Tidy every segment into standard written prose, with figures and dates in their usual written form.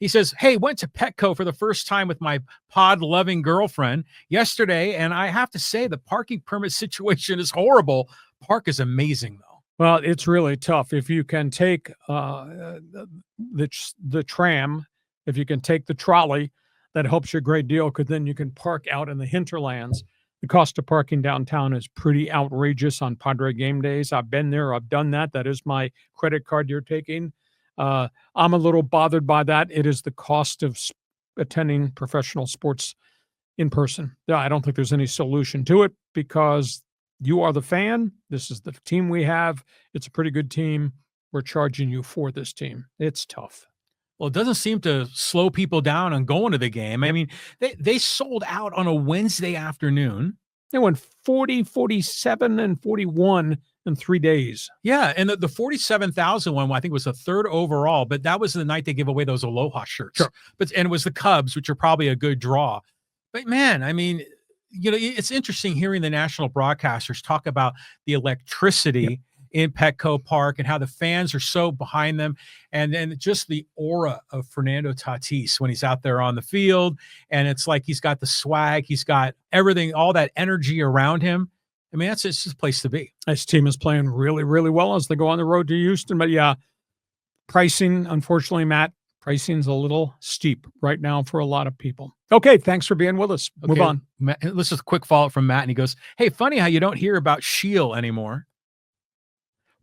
He says, hey, went to Petco for the first time with my pod-loving girlfriend yesterday, and I have to say the parking permit situation is horrible. Park is amazing, though. Well, it's really tough. If you can take the tram, if you can take the trolley, that helps you a great deal, because then you can park out in the hinterlands. The cost of parking downtown is pretty outrageous on Padre game days. I've been there. I've done that. That is my credit card you're taking. I'm a little bothered by that. It is the cost of attending professional sports in person. I don't think there's any solution to it, because you are the fan. This is the team we have. It's a pretty good team. We're charging you for this team. It's tough. Well, it doesn't seem to slow people down on going to the game. I mean, they sold out on a Wednesday afternoon. They went 40, 47, and 41 in 3 days. Yeah, and the 47,000 one, I think, was the third overall, but that was the night they gave away those Aloha shirts. Sure. And it was the Cubs, which are probably a good draw. But, man, I mean, it's interesting hearing the national broadcasters talk about the electricity in Petco Park and how the fans are so behind them, and then just the aura of Fernando Tatis when he's out there on the field. And it's like he's got the swag, he's got everything, all that energy around him. I mean, it's just a place to be. This team is playing really, really well as they go on the road to Houston. But yeah, pricing, unfortunately, Matt, pricing's a little steep right now for a lot of people. Okay, thanks for being with us. Move on. Matt, this is a quick follow-up from Matt, and he goes, hey, funny how you don't hear about Shield anymore.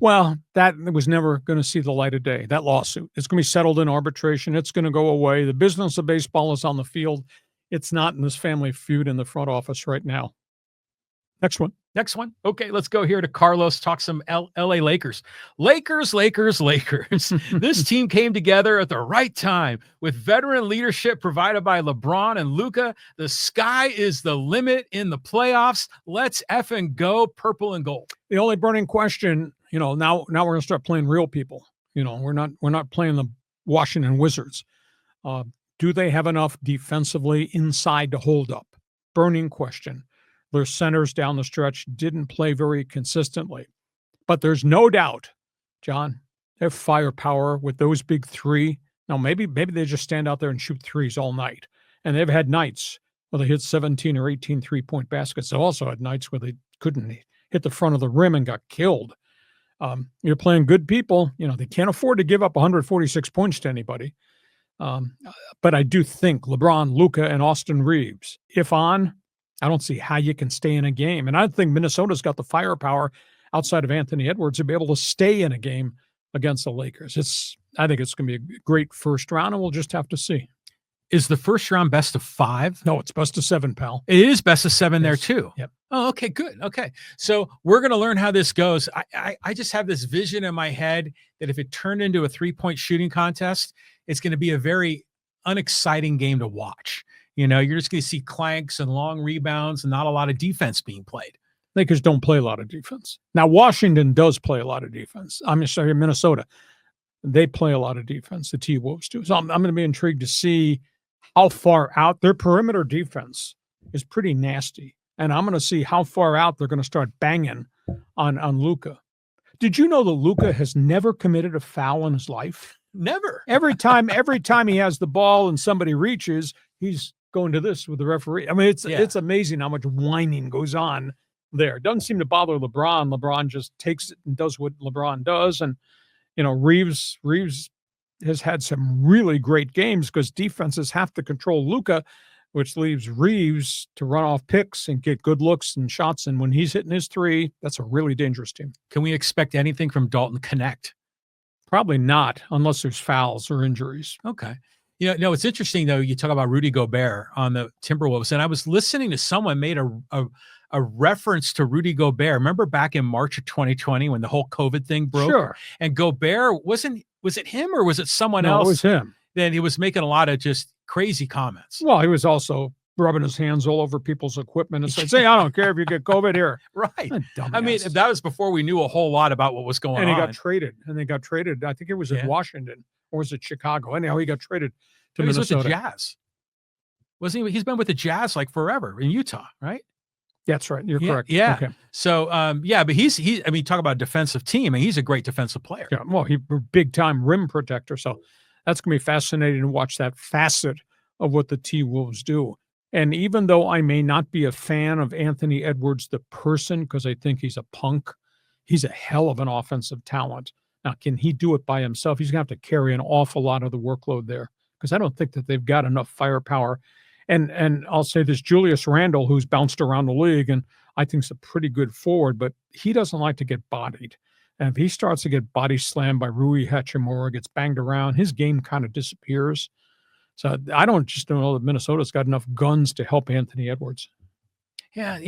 Well, that was never going to see the light of day, that lawsuit. It's going to be settled in arbitration. It's going to go away. The business of baseball is on the field. It's not in this family feud in the front office right now. Next one. Okay, let's go here to Carlos, talk some LA Lakers. Lakers. This team came together at the right time with veteran leadership provided by LeBron and Luka. The sky is the limit in the playoffs. Let's effing go purple and gold. The only burning question, now we're going to start playing real people. We're not playing the Washington Wizards. Do they have enough defensively inside to hold up? Burning question. Their centers down the stretch didn't play very consistently. But there's no doubt, John, they have firepower with those big three. Now, maybe they just stand out there and shoot threes all night. And they've had nights where they hit 17 or 18 three-point baskets. They also had nights where they couldn't hit the front of the rim and got killed. You're playing good people. They can't afford to give up 146 points to anybody. But I do think LeBron, Luka, and Austin Reeves, if on, I don't see how you can stay in a game. And I think Minnesota's got the firepower outside of Anthony Edwards to be able to stay in a game against the Lakers. I think it's going to be a great first round, and we'll just have to see. Is the first round best of 5? No, it's best of 7, pal. It is best of 7 there too. Yep. Oh, okay, good. Okay. So we're going to learn how this goes. I just have this vision in my head that if it turned into a 3-point shooting contest, it's going to be a very unexciting game to watch. You're just going to see clanks and long rebounds and not a lot of defense being played. Lakers don't play a lot of defense. Now, Washington does play a lot of defense. I'm sorry, Minnesota. They play a lot of defense. The T-Wolves do. So I'm going to be intrigued to see how far out. Their perimeter defense is pretty nasty. And I'm going to see how far out they're going to start banging on Luka. Did you know that Luka has never committed a foul in his life? Never. Every time he has the ball and somebody reaches, he's going to this with the referee. I mean, it's amazing how much whining goes on there. It doesn't seem to bother LeBron. LeBron just takes it and does what LeBron does. And, Reeves has had some really great games because defenses have to control Luka, which leaves Reeves to run off picks and get good looks and shots. And when he's hitting his three, that's a really dangerous team. Can we expect anything from Dalton Connect? Probably not, unless there's fouls or injuries. Okay. It's interesting, though, you talk about Rudy Gobert on the Timberwolves, and I was listening to someone made a reference to Rudy Gobert. Remember back in March of 2020 when the whole COVID thing broke? Sure. And Gobert, was it him or was it someone else? No, it was him. Then he was making a lot of just crazy comments. Well, he was also rubbing his hands all over people's equipment and saying, "Say, I don't care if you get COVID here." Right. I mean, that was before we knew a whole lot about what was going on. And he got traded. I think it was in Washington. Or was it Chicago? Anyhow, he got traded to Minnesota. He was with the Jazz. Wasn't he? He's been with the Jazz like forever in Utah, right? That's right. You're correct. Yeah. Okay. So, but talk about a defensive team, and he's a great defensive player. Yeah. Well, he's a big time rim protector. So That's going to be fascinating to watch that facet of what the T-Wolves do. And even though I may not be a fan of Anthony Edwards, the person, because I think he's a punk, he's a hell of an offensive talent. Now, can he do it by himself? He's going to have to carry an awful lot of the workload there, because I don't think that they've got enough firepower. And I'll say this, Julius Randle, who's bounced around the league, and I think is a pretty good forward, but he doesn't like to get bodied. And if he starts to get body slammed by Rui Hachimura, gets banged around, his game kind of disappears. So I don't know that Minnesota's got enough guns to help Anthony Edwards. Yeah,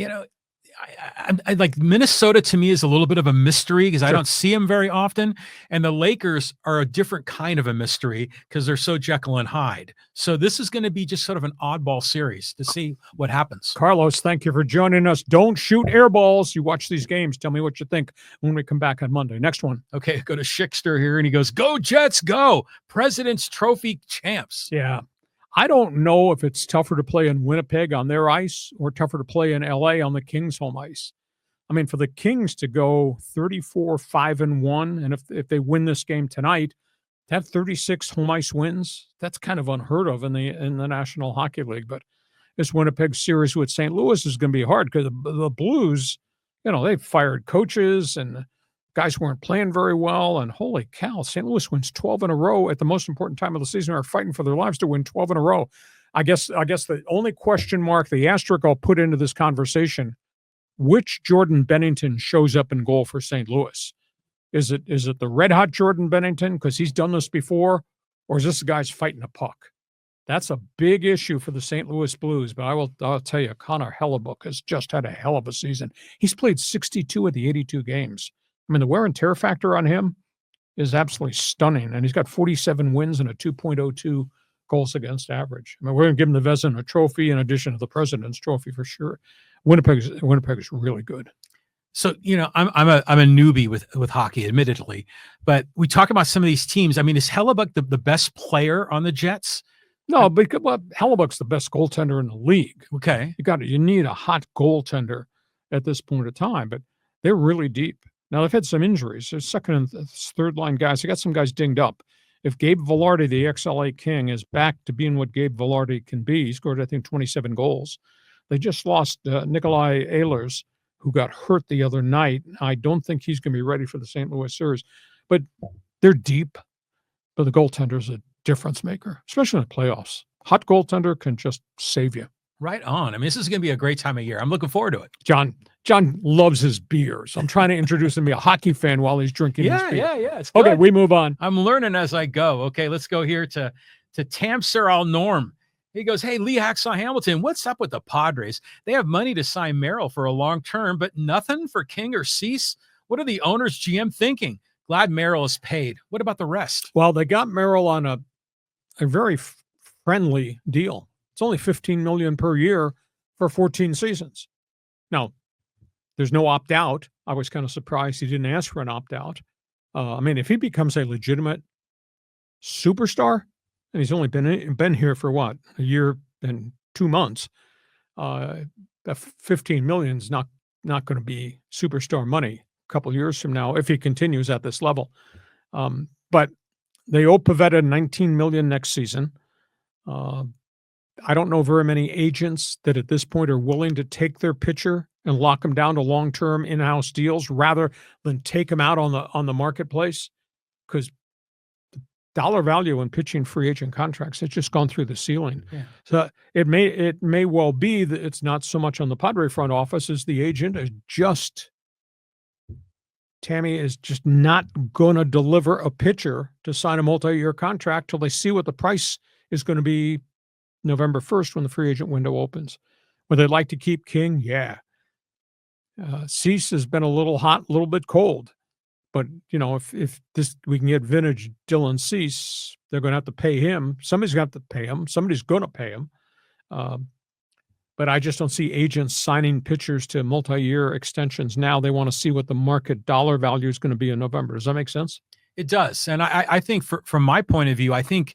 I like Minnesota to me is a little bit of a mystery because I don't see them very often. And the Lakers are a different kind of a mystery because they're so Jekyll and Hyde. So this is going to be just sort of an oddball series to see what happens. Carlos, thank you for joining us. Don't shoot air balls. You watch these games. Tell me what you think when we come back on Monday. Next one. Okay, go to Schickster here, and he goes, "Go Jets, go! President's Trophy champs." Yeah. I don't know if it's tougher to play in Winnipeg on their ice or tougher to play in LA on the Kings' home ice. I mean, for the Kings to go 34-5-1, and if they win this game tonight, to have 36 home ice wins, that's kind of unheard of in the National Hockey League. But this Winnipeg series with St. Louis is going to be hard because the Blues, they've fired coaches and guys weren't playing very well, and holy cow, St. Louis wins 12 in a row at the most important time of the season. Are fighting for their lives to win 12 in a row. I guess the only question mark, the asterisk I'll put into this conversation, which Jordan Bennington shows up in goal for St. Louis? Is it the red-hot Jordan Bennington because he's done this before, or is this the guy's fighting a puck? That's a big issue for the St. Louis Blues, but I'll tell you, Connor Hellebuck has just had a hell of a season. He's played 62 of the 82 games. I mean, the wear and tear factor on him is absolutely stunning, and he's got 47 wins and a 2.02 goals against average. I mean, we're going to give him the Vezina Trophy in addition to the President's Trophy for sure. Winnipeg is really good. So, I'm a newbie with hockey, admittedly, but we talk about some of these teams. I mean, is Hellebuck the best player on the Jets? No, because Hellebuck's the best goaltender in the league. Okay. You need a hot goaltender at this point of time, but they're really deep. Now, they've had some injuries. There's second and third line guys. They got some guys dinged up. If Gabe Vilardi, the ex-LA King, is back to being what Gabe Vilardi can be, he scored, I think, 27 goals. They just lost Nikolai Ehlers, who got hurt the other night. I don't think he's going to be ready for the St. Louis series. But they're deep. But the goaltender's a difference maker, especially in the playoffs. Hot goaltender can just save you. Right on. I mean, this is going to be a great time of year. I'm looking forward to it. John loves his beer, so I'm trying to introduce him to be a hockey fan while he's drinking his beer. Yeah. It's good. Okay, we move on. I'm learning as I go. Okay, let's go here to Tamser Al Norm. He goes, "Hey, Lee Hacksaw Hamilton, what's up with the Padres? They have money to sign Merrill for a long term, but nothing for King or Cease. What are the owners, GM thinking? Glad Merrill is paid. What about the rest?" Well, they got Merrill on a very friendly deal. It's only $15 million per year for 14 seasons. Now, there's no opt-out. I was kind of surprised he didn't ask for an opt-out. I mean, if he becomes a legitimate superstar, and he's only been here for what, a year and 2 months, that $15 million is not going to be superstar money a couple of years from now if he continues at this level. But they owe Pivetta $19 million next season. I don't know very many agents that at this point are willing to take their pitcher and lock him down to long-term in-house deals rather than take him out on the marketplace, because the dollar value in pitching free agent contracts has just gone through the ceiling. Yeah. So it may well be that it's not so much on the Padre front office as the agent is just Tammy is just not going to deliver a pitcher to sign a multi-year contract till they see what the price is going to be November 1st when the free agent window opens. Would they like to keep King? Yeah. Cease has been a little hot, a little bit cold. But, if we can get vintage Dylan Cease, they're going to have to pay him. Somebody's got to pay him. Somebody's going to pay him. But I just don't see agents signing pitchers to multi-year extensions now. They want to see what the market dollar value is going to be in November. Does that make sense? It does. And I think from my point of view, I think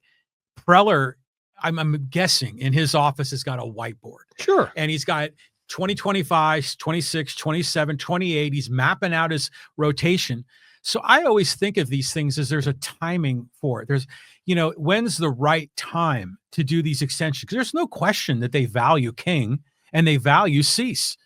Preller, I'm guessing in his office has got a whiteboard. Sure. And he's got 2025, 26, 27, 28. He's mapping out his rotation. So I always think of these things as there's a timing for it. There's, when's the right time to do these extensions? Because there's no question that they value King and they value Cease,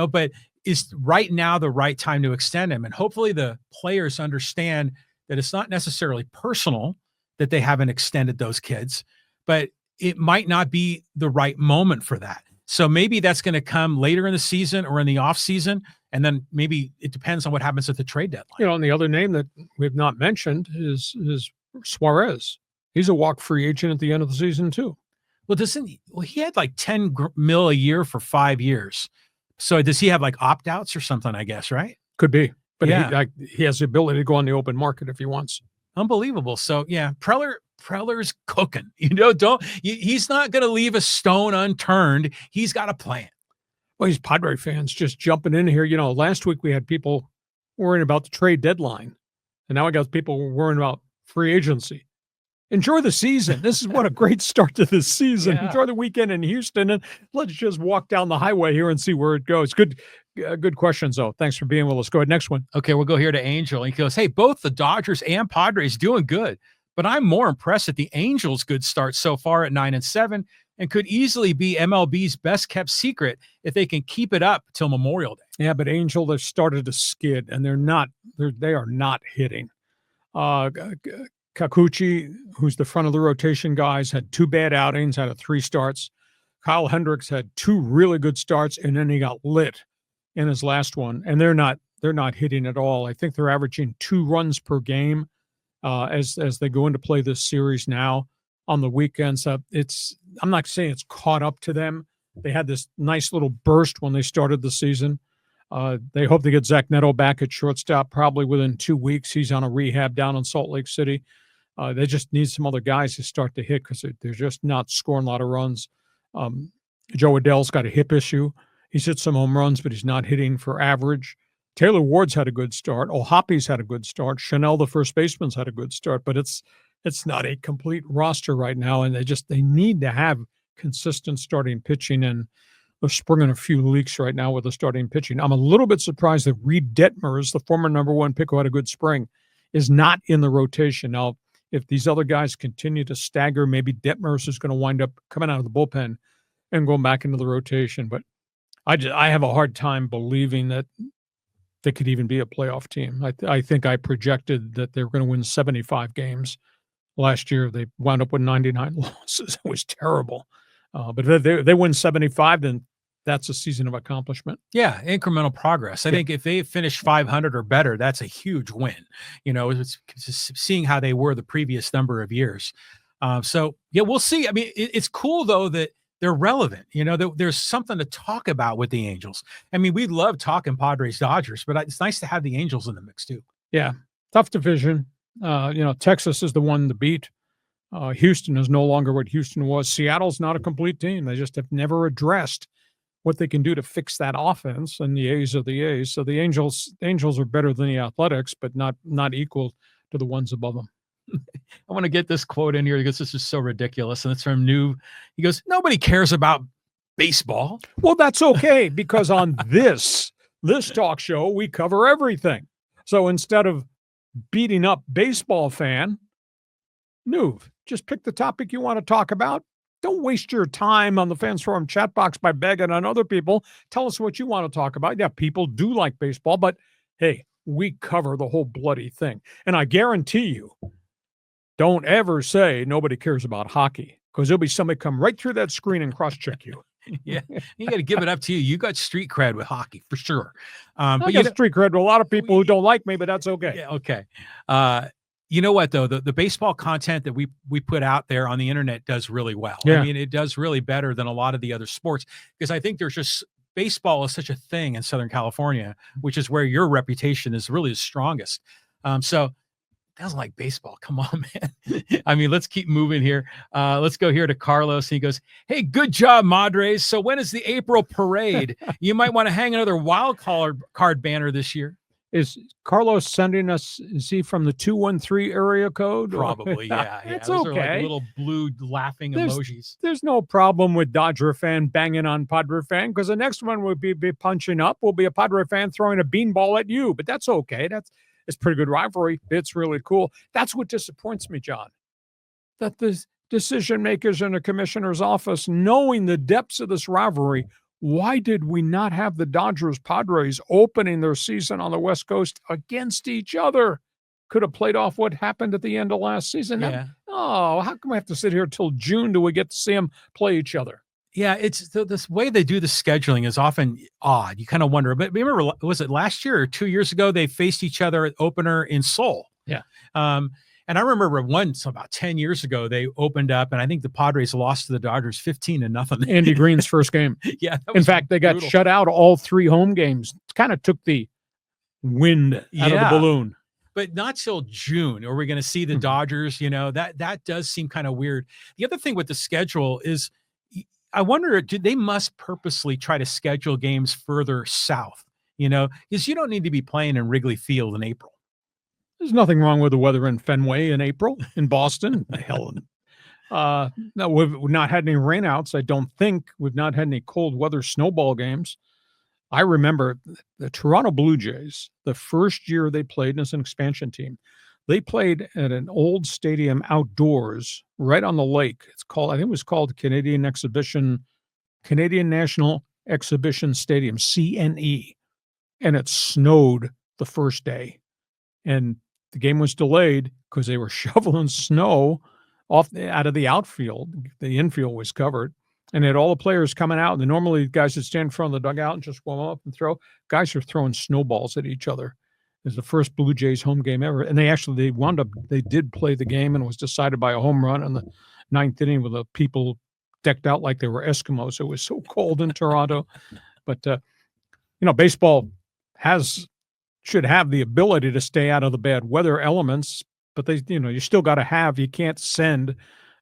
but is right now the right time to extend him? And hopefully the players understand that it's not necessarily personal that they haven't extended those kids, but it might not be the right moment for that. So maybe that's going to come later in the season or in the off season. And then maybe it depends on what happens at the trade deadline. And the other name that we've not mentioned is Suarez. He's a walk free agent at the end of the season too. Well, he had like 10 mil a year for 5 years. So does he have like opt-outs or something, I guess, right? Could be. But yeah, he has the ability to go on the open market if he wants. Unbelievable. So yeah, Preller's cooking. He's not going to leave a stone unturned. He's got a plan. Well, these Padre fans just jumping in here. Last week we had people worrying about the trade deadline, and now I got people worrying about free agency. Enjoy the season. This is what a great start to this season. Yeah. Enjoy the weekend in Houston, and let's just walk down the highway here and see where it goes. Good questions, though. Thanks for being with us. Go ahead, next one. Okay, we'll go here to Angel. He goes, hey, both the Dodgers and Padres doing good, but I'm more impressed at the Angels' good start so far at 9-7 and could easily be MLB's best-kept secret if they can keep it up till Memorial Day. Yeah, but Angel, they've started to skid, and they are not hitting. Kikuchi, who's the front of the rotation guys, had 2 bad outings out of 3 starts. Kyle Hendricks had 2 really good starts, and then he got lit in his last one. And they're not hitting at all. I think they're averaging 2 runs per game as they go into play this series now on the weekends. I'm not saying it's caught up to them. They had this nice little burst when they started the season. They hope to get Zach Neto back at shortstop probably within 2 weeks. He's on a rehab down in Salt Lake City. They just need some other guys to start to hit because they're just not scoring a lot of runs. Joe Adell's got a hip issue. He's hit some home runs, but he's not hitting for average. Taylor Ward's had a good start. O'Hoppy's had a good start. Chanel, the first baseman's had a good start, but it's not a complete roster right now, and they need to have consistent starting pitching, and they're springing a few leaks right now with the starting pitching. I'm a little bit surprised that Reed Detmers, the former number 1 pick who had a good spring, is not in the rotation. Now, if these other guys continue to stagger, maybe Detmers is going to wind up coming out of the bullpen and going back into the rotation. But I have a hard time believing that they could even be a playoff team. I think I projected that they were going to win 75 games. Last year, they wound up with 99 losses. It was terrible. But if they win 75, then that's a season of accomplishment. Yeah, incremental progress. I think if they finish 500 or better, that's a huge win. It's just seeing how they were the previous number of years. So, yeah, we'll see. I mean, it's cool, though, that they're relevant. There's something to talk about with the Angels. I mean, we love talking Padres, Dodgers, but it's nice to have the Angels in the mix, too. Yeah, tough division. Texas is the one to beat. Houston is no longer what Houston was. Seattle's not a complete team. They just have never addressed what they can do to fix that offense, and the A's are the A's. So the Angels are better than the Athletics, but not equal to the ones above them. I want to get this quote in here because this is so ridiculous, and it's from New. He goes, nobody cares about baseball. Well, that's okay, because on this talk show, we cover everything. So instead of beating up baseball fan, Nuve, just pick the topic you want to talk about. Don't waste your time on the Fans Forum chat box by begging on other people. Tell us what you want to talk about. Yeah, people do like baseball, but hey, we cover the whole bloody thing. And I guarantee you, don't ever say nobody cares about hockey, because there'll be somebody come right through that screen and cross-check you. Yeah, you got to give it up to you. You got street cred with hockey for sure. But you got street cred with a lot of people who don't like me, but that's okay. Yeah, okay. You know what, though? The baseball content that we put out there on the internet does really well. Yeah. I mean, it does really better than a lot of the other sports, because I think there's just baseball is such a thing in Southern California, which is where your reputation is really the strongest. So doesn't like baseball. Come on, man. I mean, let's keep moving here. Let's go here to Carlos. He goes, hey, good job, Madres. So when is the April parade? You might want to hang another wild card banner this year. Is Carlos sending us, is he from the 213 area code? Probably, yeah. It's Those okay. are like little blue laughing emojis. There's no problem with Dodger fan banging on Padre fan, because the next one would be punching up will be a Padre fan throwing a beanball at you, but that's okay. It's a pretty good rivalry. It's really cool. That's what disappoints me, John, that the decision makers in the commissioner's office, knowing the depths of this rivalry, why did we not have the Dodgers Padres opening their season on the West Coast against each other? Could have played off what happened at the end of last season. Yeah. How come we have to sit here till June till we get to see them play each other? Yeah, it's this way they do the scheduling is often odd. You kind of wonder, but remember, was it last year or 2 years ago they faced each other at opener in Seoul? Yeah. And I remember once about 10 years ago they opened up, and I think the Padres lost to the Dodgers 15-0. Andy Green's first game. Yeah. In fact, they got shut out all 3 home games. Kind of took the wind out of the balloon. But not till June are we going to see the Dodgers. That does seem kind of weird. The other thing with the schedule is, I wonder, they must purposely try to schedule games further south, because you don't need to be playing in Wrigley Field in April. There's nothing wrong with the weather in Fenway in April, in Boston. The hell. No, we've not had any rainouts. I don't think we've not had any cold weather snowball games. I remember the Toronto Blue Jays, the first year they played as an expansion team, they played at an old stadium outdoors right on the lake. I think it was called Canadian National Exhibition Stadium, CNE. And it snowed the first day. And the game was delayed because they were shoveling snow out of the outfield. The infield was covered. And they had all the players coming out. And normally guys would stand in front of the dugout and just warm up and throw. Guys are throwing snowballs at each other. It was the first Blue Jays home game ever. And they did play the game, and it was decided by a home run in the 9th inning with the people decked out like they were Eskimos. It was so cold in Toronto. But, baseball should have the ability to stay out of the bad weather elements, but you still got to you can't send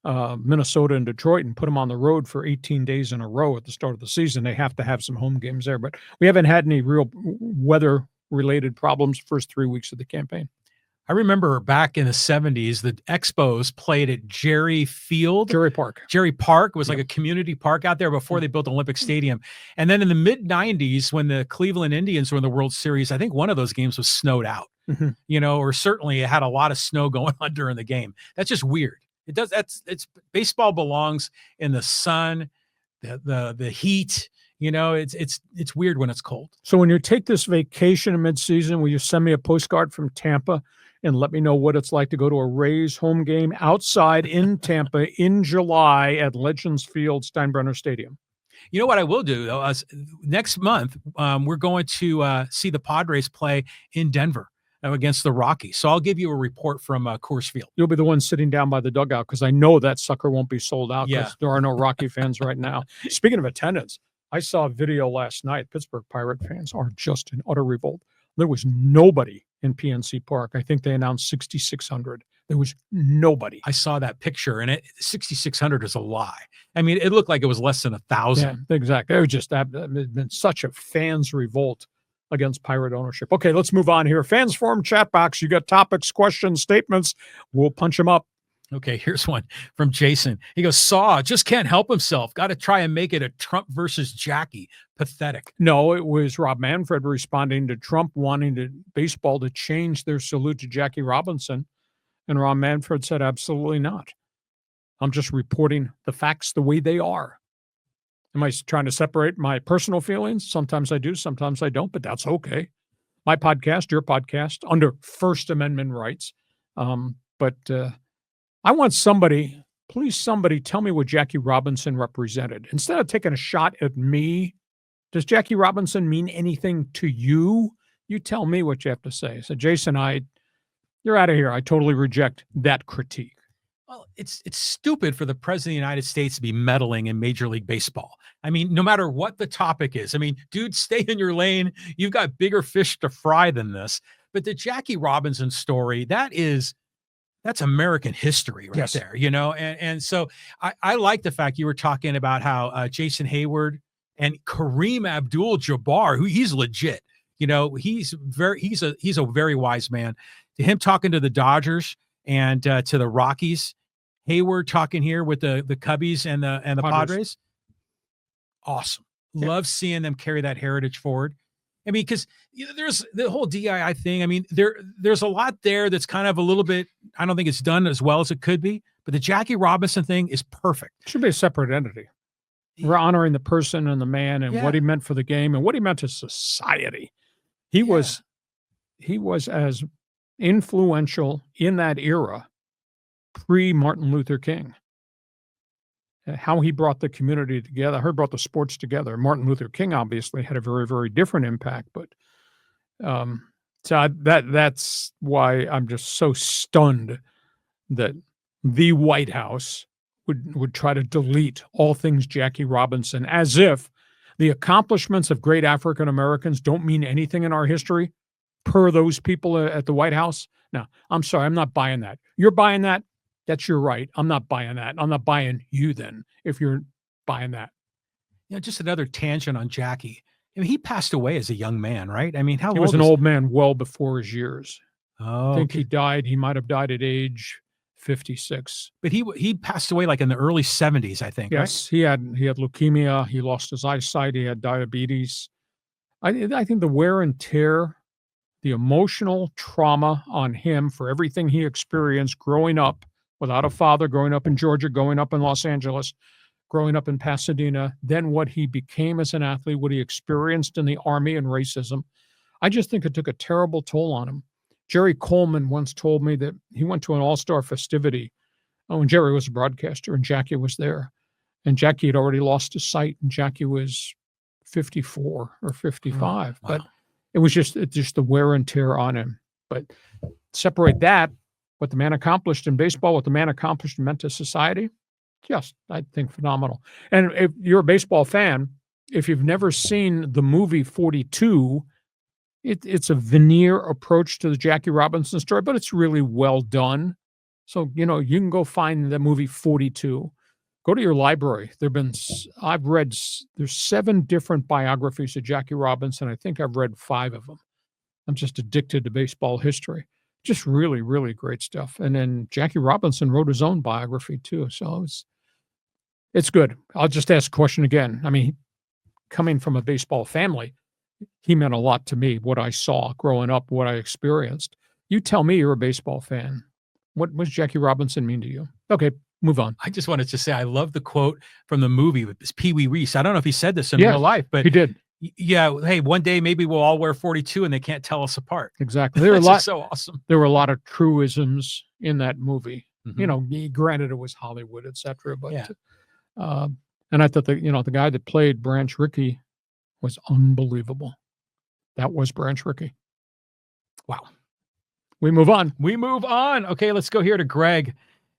Minnesota and Detroit and put them on the road for 18 days in a row at the start of the season. They have to have some home games there, but we haven't had any real weather-related problems first 3 weeks of the campaign. I remember back in the 70s, the Expos played at Jerry Park. Jerry Park was like a community park out there before they built Olympic Stadium. And then in the mid-90s, when the Cleveland Indians were in the World Series, I think one of those games was snowed out, or certainly it had a lot of snow going on during the game. That's just weird. It does. It's baseball belongs in the sun, the heat. It's weird when it's cold. So when you take this vacation in mid-season, will you send me a postcard from Tampa and let me know what it's like to go to a Rays home game outside in Tampa in July at Legends Field, Steinbrenner Stadium? You know what I will do, though? Next month, we're going to see the Padres play in Denver against the Rockies. So I'll give you a report from Coors Field. You'll be the one sitting down by the dugout because I know that sucker won't be sold out because there are no Rocky fans right now. Speaking of attendance, I saw a video last night. Pittsburgh Pirate fans are just in utter revolt. There was nobody in PNC Park. I think they announced 6,600. There was nobody. I saw that picture, and 6,600 is a lie. I mean, it looked like it was less than 1,000. Yeah, exactly. It was just it's been such a fans revolt against Pirate ownership. Okay, let's move on here. Fans Forum chat box. You got topics, questions, statements. We'll punch them up. Okay, here's one from Jason. He goes, Saw just can't help himself. Got to try and make it a Trump versus Jackie. Pathetic. No, it was Rob Manfred responding to Trump wanting baseball to change their salute to Jackie Robinson. And Rob Manfred said, absolutely not. I'm just reporting the facts the way they are. Am I trying to separate my personal feelings? Sometimes I do, sometimes I don't, but that's okay. My podcast, your podcast, under First Amendment rights. But I want please somebody tell me what Jackie Robinson represented. Instead of taking a shot at me, does Jackie Robinson mean anything to you? You tell me what you have to say. So Jason, you're out of here. I totally reject that critique. Well, it's stupid for the president of the United States to be meddling in Major League Baseball. I mean, no matter what the topic is. I mean, dude, stay in your lane. You've got bigger fish to fry than this. But the Jackie Robinson story, that's American history right there, And so I like the fact you were talking about how Jason Hayward and Kareem Abdul-Jabbar, who he's legit, he's a very wise man. To him talking to the Dodgers and to the Rockies, Hayward talking here with the Cubbies and the Padres. Awesome. Yeah. Love seeing them carry that heritage forward. I mean, because there's the whole DII thing. I mean, there's a lot there that's kind of a little bit, I don't think it's done as well as it could be, but the Jackie Robinson thing is perfect. It should be a separate entity. We're honoring the person and the man and what he meant for the game and what he meant to society. He was as influential in that era pre-Martin Luther King. How he brought the community together, how he brought the sports together. Martin Luther King obviously had a very, very different impact, but so that's why I'm just so stunned that the White House would try to delete all things Jackie Robinson, as if the accomplishments of great African Americans don't mean anything in our history per those people at the White House. Now, I'm sorry, I'm not buying that. You're buying that? That's your right. I'm not buying that. I'm not buying you then if you're buying that. Just another tangent on Jackie. I mean, he passed away as a young man, right? I mean, he was an old man well before his years. Oh, I think he died. He might have died at age 56. But he passed away like in the early 70s, I think. Yes, right? he had leukemia. He lost his eyesight. He had diabetes. I think the wear and tear, the emotional trauma on him for everything he experienced growing up without a father, growing up in Georgia, growing up in Los Angeles, growing up in Pasadena, then what he became as an athlete, what he experienced in the Army and racism. I just think it took a terrible toll on him. Jerry Coleman once told me that he went to an all-star festivity when Jerry was a broadcaster and Jackie was there. And Jackie had already lost his sight and Jackie was 54 or 55. Wow. But it was just the wear and tear on him. But separate that, what the man accomplished in baseball, what the man accomplished and meant to society, just, I think, phenomenal. And if you're a baseball fan, if you've never seen the movie 42, it's a veneer approach to the Jackie Robinson story, but it's really well done. So, you can go find the movie 42. Go to your library. There's 7 different biographies of Jackie Robinson. I think I've read 5 of them. I'm just addicted to baseball history. Just really, really great stuff. And then Jackie Robinson wrote his own biography too. So it's good. I'll just ask a question again. I mean, coming from a baseball family, he meant a lot to me, what I saw growing up, what I experienced. You tell me you're a baseball fan. What does Jackie Robinson mean to you? Okay, move on. I just wanted to say I love the quote from the movie with this Pee Wee Reese. I don't know if he said this in real life, but he did. Yeah, hey, one day maybe we'll all wear 42 and they can't tell us apart. Exactly. There were so awesome. There were a lot of truisms in that movie. Mm-hmm. Granted it was Hollywood, etc. But and I thought the guy that played Branch Rickey was unbelievable. That was Branch Rickey. Wow. We move on. Okay, let's go here to Greg.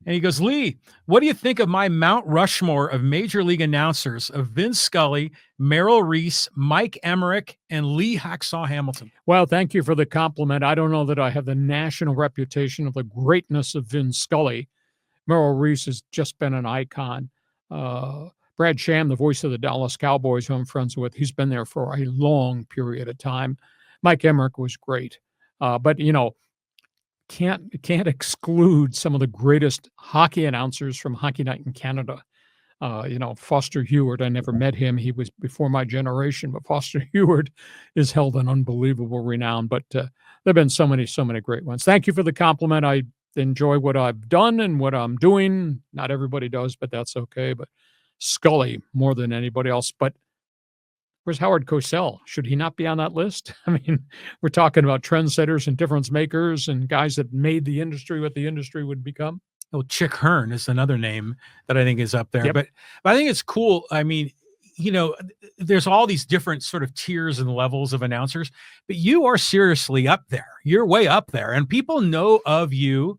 And he goes, Lee, what do you think of my Mount Rushmore of major league announcers of Vin Scully, Merrill Reese, Mike Emmerich, and Lee Hacksaw Hamilton? Well, thank you for the compliment. I don't know that I have the national reputation of the greatness of Vin Scully. Merrill Reese has just been an icon. Brad Sham, the voice of the Dallas Cowboys, who I'm friends with, he's been there for a long period of time. Mike Emmerich was great. But, can't exclude some of the greatest hockey announcers from Hockey Night in Canada. Foster Heward, I never met him. He was before my generation, but Foster Heward is held in unbelievable renown. But there have been so many great ones. Thank you for the compliment. I enjoy what I've done and what I'm doing. Not everybody does, but that's okay. But Scully more than anybody else. But where's Howard Cosell? Should he not be on that list? I mean, we're talking about trendsetters and difference makers and guys that made the industry what the industry would become. Oh, Chick Hearn is another name that I think is up there. Yep. But I think it's cool. I mean, there's all these different sort of tiers and levels of announcers, but you are seriously up there. You're way up there. And people know of you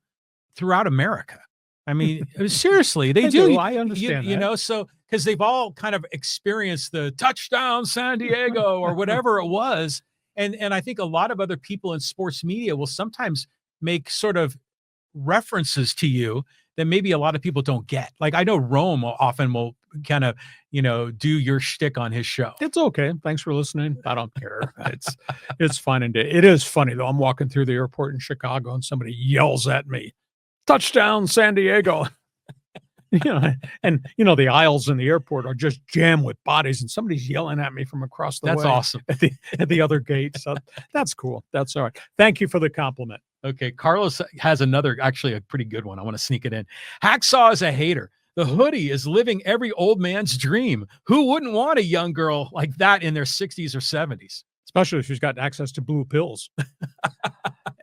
throughout America. I mean, seriously, they do. I understand that. So because they've all kind of experienced the touchdown San Diego or whatever it was. And I think a lot of other people in sports media will sometimes make sort of references to you that maybe a lot of people don't get. Like I know Rome often will kind of, do your shtick on his show. It's okay. Thanks for listening. I don't care. It's fun. And it is funny though. I'm walking through the airport in Chicago and somebody yells at me, touchdown San Diego. And the aisles in the airport are just jammed with bodies, and somebody's yelling at me from across the That's way awesome. at the other gate. So that's cool. That's all right. Thank you for the compliment. Okay, Carlos has another, actually a pretty good one. I want to sneak it in. Hacksaw is a hater. The hoodie is living every old man's dream. Who wouldn't want a young girl like that in their 60s or 70s? Especially if she's got access to blue pills.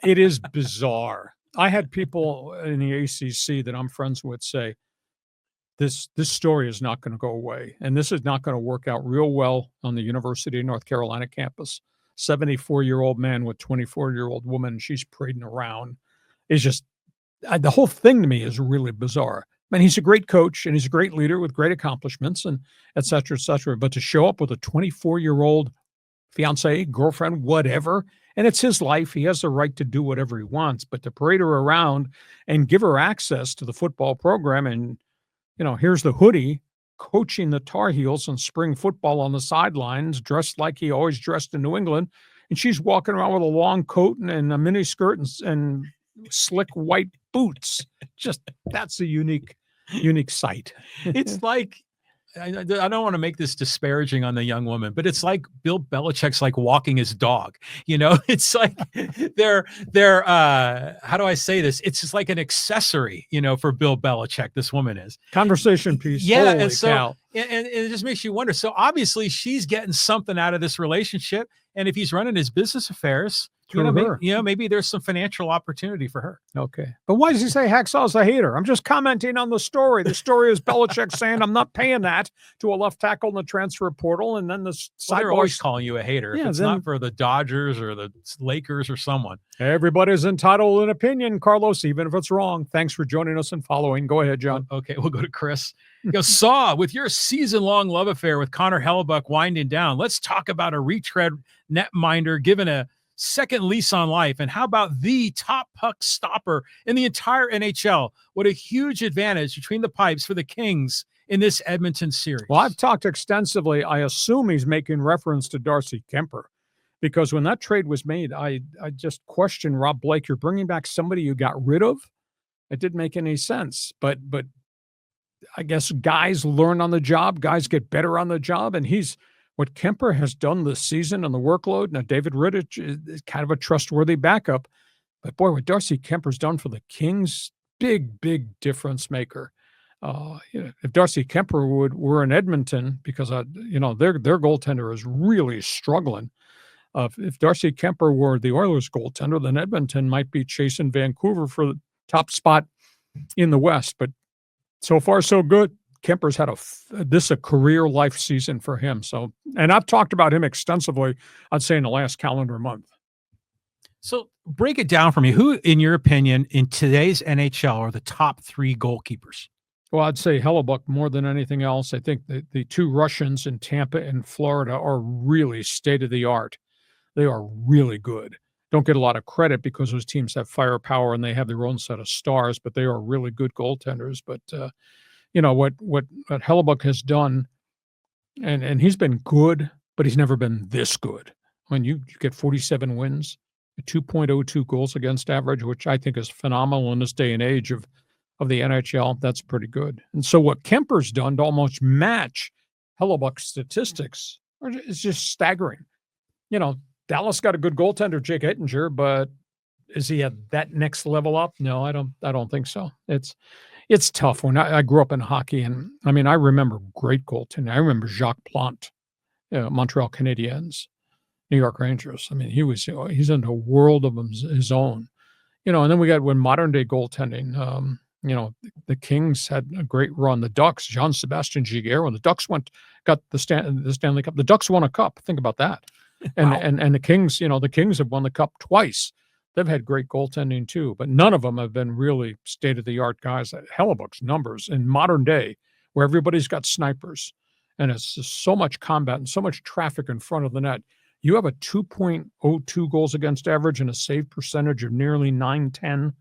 It is bizarre. I had people in the ACC that I'm friends with say, this story is not going to go away, and this is not going to work out real well on the University of North Carolina campus. 74-year-old man with 24-year-old woman she's parading around is just the whole thing to me is really bizarre. I mean, he's a great coach and he's a great leader with great accomplishments and et cetera, et cetera. But to show up with a 24-year-old fiance, girlfriend, whatever, and it's his life. He has the right to do whatever he wants, but to parade her around and give her access to the football program and, here's the hoodie coaching the Tar Heels in spring football on the sidelines, dressed like he always dressed in New England. And she's walking around with a long coat and a mini skirt and slick white boots. Just, that's a unique sight. It's like, I don't want to make this disparaging on the young woman, but it's like Bill Belichick's like walking his dog. It's like they're how do I say this? It's just like an accessory, for Bill Belichick. This woman is conversation piece. Yeah. Holy And so, cow. and it just makes you wonder. So obviously she's getting something out of this relationship. And if he's running his business affairs, maybe there's some financial opportunity for her. Okay. But why does he say Hacksaw's a hater? I'm just commenting on the story. The story is Belichick saying, I'm not paying that to a left tackle in the transfer portal. And then they're always calling you a hater. Yeah, if it's not for the Dodgers or the Lakers or someone. Everybody's entitled to an opinion, Carlos, even if it's wrong. Thanks for joining us and following. Go ahead, John. Okay, we'll go to Chris. Saw, with your season-long love affair with Connor Hellebuck winding down, let's talk about a retread netminder given a second lease on life. And how about the top puck stopper in the entire NHL? What a huge advantage between the pipes for the Kings in this Edmonton series. Well, I've talked extensively. I assume he's making reference to Darcy Kemper, because when that trade was made, I just questioned Rob Blake. You're bringing back somebody you got rid of? It didn't make any sense. But I guess guys learn on the job. Guys get better on the job. And what Kemper has done this season on the workload. Now, David Rittich is kind of a trustworthy backup. But boy, what Darcy Kemper's done for the Kings, big, big difference maker. If Darcy Kemper were in Edmonton, because their goaltender is really struggling. If Darcy Kemper were the Oilers goaltender, then Edmonton might be chasing Vancouver for the top spot in the West. But so far, so good. Kemper's had a career life season for him. So, and I've talked about him extensively, I'd say in the last calendar month. So break it down for me. Who, in your opinion, in today's NHL are the top three goalkeepers? Well, I'd say Hellebuck more than anything else. I think the two Russians in Tampa and Florida are really state-of-the-art. They are really good. Don't get a lot of credit because those teams have firepower and they have their own set of stars, but they are really good goaltenders. But, what Hellebuck has done, and he's been good, but he's never been this good. When you get 47 wins, 2.02 goals against average, which I think is phenomenal in this day and age of the NHL, that's pretty good. And so what Kemper's done to almost match Hellebuck's statistics is just staggering. Dallas got a good goaltender, Jake Ettinger, but is he at that next level up? No, I don't think so. It's tough. When I grew up in hockey, and I mean, I remember great goaltending. I remember Jacques Plante, Montreal Canadiens, New York Rangers. I mean, he's in a world of his own. And then we got modern day goaltending. The Kings had a great run. The Ducks, Jean-Sebastien Giguère, when the Ducks got the Stanley Cup, the Ducks won a cup. Think about that. And, Wow. and the Kings, the Kings have won the cup twice. They've had great goaltending too, but none of them have been really state-of-the-art guys. Hellebuck's numbers in modern day, where everybody's got snipers, and it's just so much combat and so much traffic in front of the net. You have a 2.02 goals against average and a save percentage of nearly 910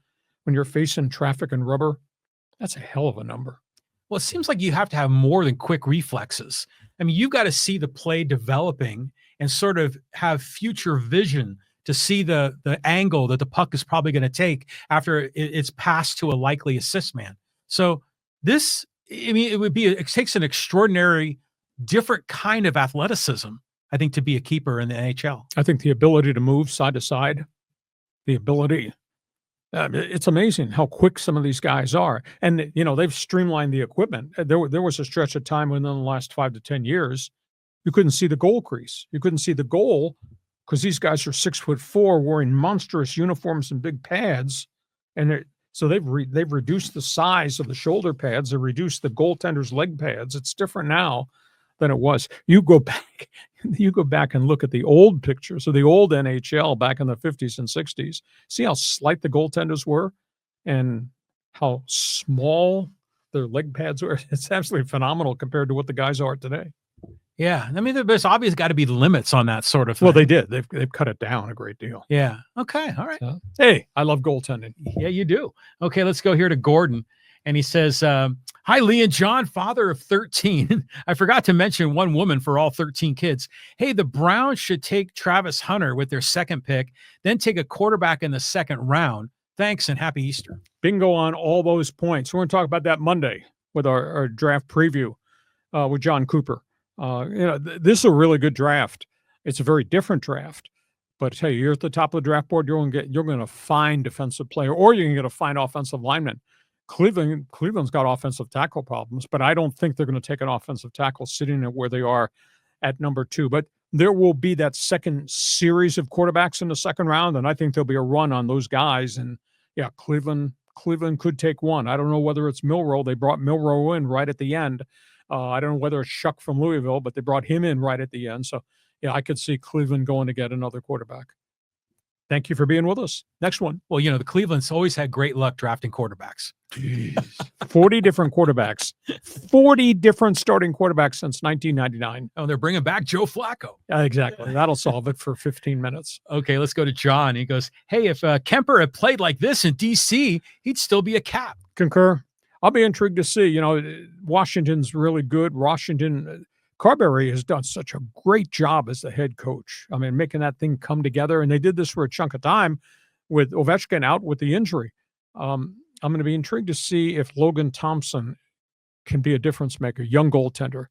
when you're facing traffic and rubber. That's a hell of a number. Well, it seems like you have to have more than quick reflexes. I mean, you've got to see the play developing and sort of have future vision to see the angle that the puck is probably going to take after it's passed to a likely assist man. So this I mean, it takes an extraordinary, different kind of athleticism, I think, to be a keeper in the NHL. I think the ability to move side to side, the ability, it's amazing how quick some of these guys are. And, they've streamlined the equipment. There was a stretch of time within the last 5 to 10 years, you couldn't see the goal crease. You couldn't see the goal because these guys are 6'4", wearing monstrous uniforms and big pads. And so they've reduced the size of the shoulder pads. They've reduced the goaltender's leg pads. It's different now than it was. You go back and look at the old pictures of the old NHL back in the 50s and 60s. See how slight the goaltenders were and how small their leg pads were. It's absolutely phenomenal compared to what the guys are today. Yeah. I mean, there's obviously got to be limits on that sort of thing. Well, they did. They've cut it down a great deal. Yeah. Okay. All right. Hey, I love goaltending. Yeah, you do. Okay, let's go here to Gordon. And he says, hi, Lee and John, father of 13. I forgot to mention one woman for all 13 kids. Hey, the Browns should take Travis Hunter with their second pick, then take a quarterback in the second round. Thanks and happy Easter. Bingo on all those points. We're going to talk about that Monday with our draft preview with John Cooper. This is a really good draft. It's a very different draft. But I tell you, you're at the top of the draft board, you're going to find defensive player, or you're going to find offensive lineman. Cleveland's got offensive tackle problems, but I don't think they're going to take an offensive tackle sitting at where they are at number 2. But there will be that second series of quarterbacks in the second round, and I think there'll be a run on those guys. And yeah, Cleveland could take one. I don't know whether it's Milroe. They brought Milroe in right at the end. I don't know whether it's Shuck from Louisville, but they brought him in right at the end. So yeah, I could see Cleveland going to get another quarterback. Thank you for being with us. Next one. Well, the Cleveland's always had great luck drafting quarterbacks. Jeez. 40 different quarterbacks. 40 different starting quarterbacks since 1999. Oh, they're bringing back Joe Flacco. Exactly. That'll solve it for 15 minutes. Okay, let's go to John. He goes, hey, if Kemper had played like this in D.C., he'd still be a Cap. Concur. I'll be intrigued to see. Washington's really good. Carberry has done such a great job as the head coach. I mean, making that thing come together. And they did this for a chunk of time with Ovechkin out with the injury. I'm going to be intrigued to see if Logan Thompson can be a difference maker, young goaltender.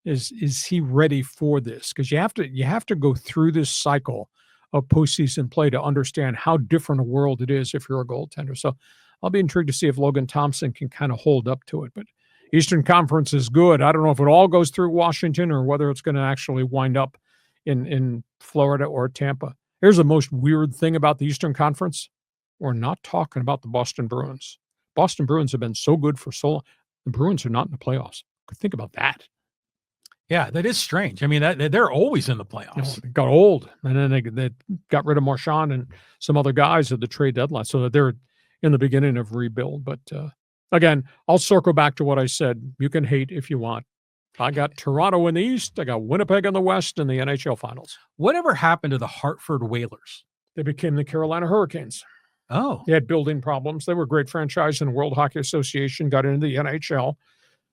Is he ready for this? Because you have to go through this cycle of postseason play to understand how different a world it is if you're a goaltender. So I'll be intrigued to see if Logan Thompson can kind of hold up to it. But Eastern Conference is good. I don't know if it all goes through Washington or whether it's going to actually wind up in Florida or Tampa. Here's the most weird thing about the Eastern Conference. We're not talking about the Boston Bruins. Boston Bruins have been so good for so long. The Bruins are not in the playoffs. Think about that. Yeah, that is strange. I mean, they're always in the playoffs. They got old, and then they got rid of Marchand and some other guys at the trade deadline, so that they're in the beginning of rebuild. But again, I'll circle back to what I said. You can hate if you want. I got Toronto in the East. I got Winnipeg in the West in the NHL Finals. Whatever happened to the Hartford Whalers? They became the Carolina Hurricanes. Oh. They had building problems. They were a great franchise in the World Hockey Association, got into the NHL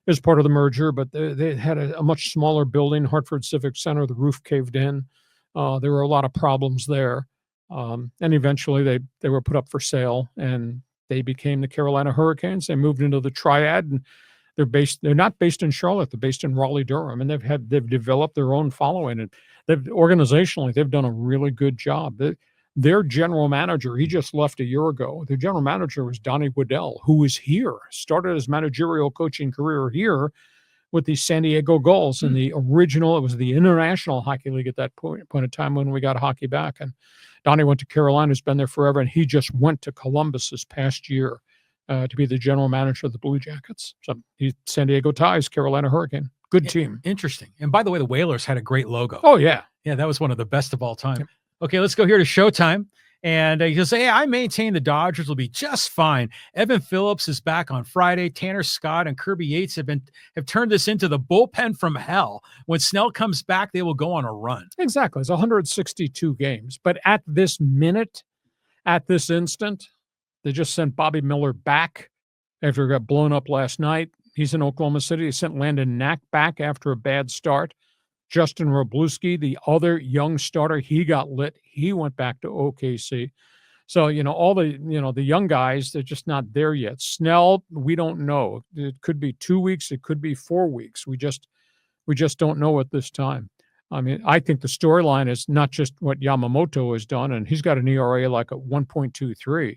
as part of the merger, but they had a much smaller building, Hartford Civic Center. The roof caved in. There were a lot of problems there. And eventually they were put up for sale, and they became the Carolina Hurricanes. They moved into the Triad, and they're not based in Charlotte. They're based in Raleigh-Durham, and they've developed their own following. And organizationally, they've done a really good job. Their general manager, he just left a year ago. Their general manager was Donnie Waddell, who was here, started his managerial coaching career here with the San Diego Gulls in the original. It was the International Hockey League at that point in time when we got hockey back. And Donnie went to Carolina, has been there forever, and he just went to Columbus this past year to be the general manager of the Blue Jackets. So he's San Diego Ties, Carolina Hurricane. Good team. Interesting. And by the way, the Whalers had a great logo. Oh, yeah. Yeah, that was one of the best of all time. Yep. Okay, let's go here to Showtime. And he goes, hey, I maintain the Dodgers will be just fine. Evan Phillips is back on Friday. Tanner Scott and Kirby Yates have turned this into the bullpen from hell. When Snell comes back, they will go on a run. Exactly. It's 162 games. But at this minute, at this instant, they just sent Bobby Miller back after he got blown up last night. He's in Oklahoma City. They sent Landon Knack back after a bad start. Justin Wroblewski, the other young starter, he got lit. He went back to OKC. So, all the young guys, they're just not there yet. Snell, we don't know. It could be 2 weeks, it could be 4 weeks. We just don't know at this time. I mean, I think the storyline is not just what Yamamoto has done, and he's got an ERA like a 1.23.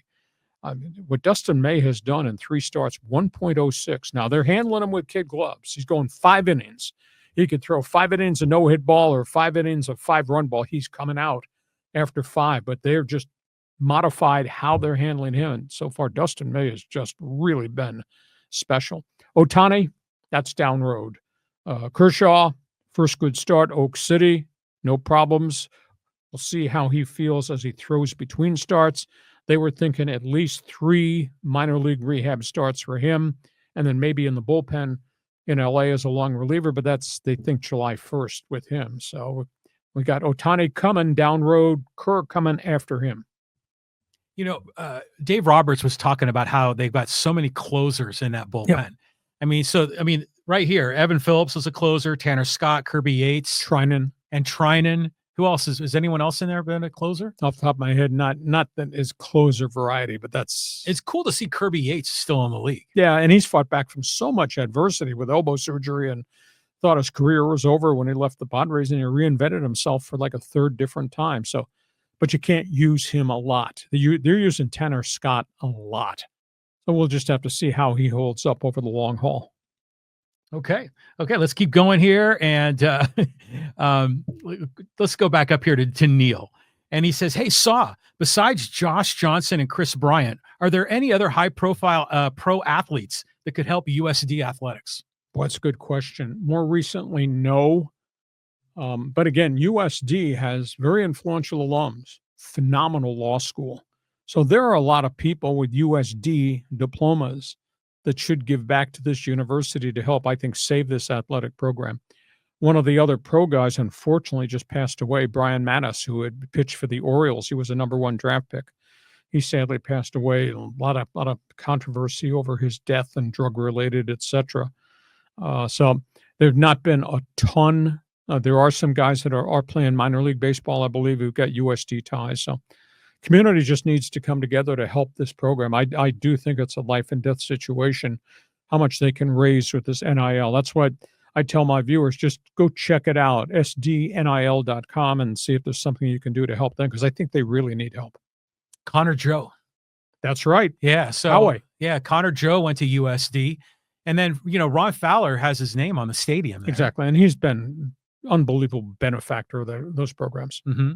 I mean, what Dustin May has done in 3 starts, 1.06. Now, they're handling him with kid gloves. He's going 5 innings. He could throw 5 innings of no-hit ball or 5 innings of 5-run ball. He's coming out after 5, but they're just modified how they're handling him. And so far, Dustin May has just really been special. Ohtani, that's down road. Kershaw, first good start, Oak City, no problems. We'll see how he feels as he throws between starts. They were thinking at least 3 minor league rehab starts for him, and then maybe in the bullpen in LA as a long reliever, but they think July 1st with him. So we got Ohtani coming down road, Kerr coming after him. Dave Roberts was talking about how they've got so many closers in that bullpen. Yep. I mean, right here, Evan Phillips was a closer, Tanner Scott, Kirby Yates, Trinan. Who else is anyone else in there been a closer? Off the top of my head, not that is closer variety, but it's cool to see Kirby Yates still in the league. Yeah, and he's fought back from so much adversity with elbow surgery and thought his career was over when he left the Padres, and he reinvented himself for like a 3rd different time. So, but you can't use him a lot. They're using Tanner Scott a lot. So we'll just have to see how he holds up over the long haul. Okay, let's keep going here, and let's go back up here to Neil. And he says, "Hey, Saw, besides Josh Johnson and Chris Bryant, are there any other high-profile pro athletes that could help USD athletics?" Well, that's a good question. More recently, no. But again, USD has very influential alums, phenomenal law school. So there are a lot of people with USD diplomas that should give back to this university to help, I think, save this athletic program. One of the other pro guys, unfortunately, just passed away, Brian Mattis, who had pitched for the Orioles. He was a number 1 draft pick. He sadly passed away. A lot of controversy over his death and drug-related, etc. So there've not been a ton. There are some guys that are playing minor league baseball, I believe, who've got USD ties. So community just needs to come together to help this program. I do think it's a life and death situation, how much they can raise with this NIL. That's what I tell my viewers, just go check it out, sdnil.com, and see if there's something you can do to help them, because I think they really need help. Connor Joe. That's right. Yeah. So, Connor Joe went to USD. And then, Ron Fowler has his name on the stadium there. Exactly. And he's been unbelievable benefactor of those programs. Mm-hmm.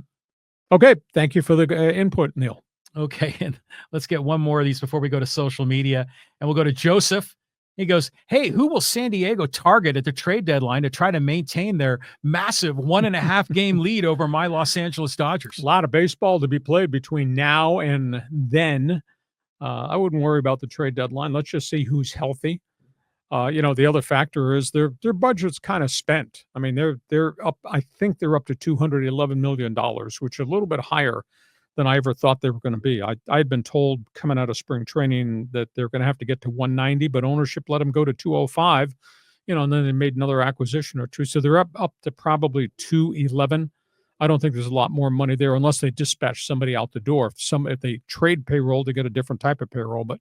Okay. Thank you for the input, Neil. Okay. And let's get one more of these before we go to social media. And we'll go to Joseph. He goes, "Hey, who will San Diego target at the trade deadline to try to maintain their massive 1.5 game lead over my Los Angeles Dodgers?" A lot of baseball to be played between now and then. I wouldn't worry about the trade deadline. Let's just see who's healthy. The other factor is their budget's kind of spent. I mean, they're up. I think they're up to $211 million, which is a little bit higher than I ever thought they were going to be. I'd been told coming out of spring training that they're going to have to get to 190, but ownership let them go to 205. And then they made another acquisition or two, so they're up to probably 211. I don't think there's a lot more money there unless they dispatch somebody out the door. If they trade payroll to get a different type of payroll, but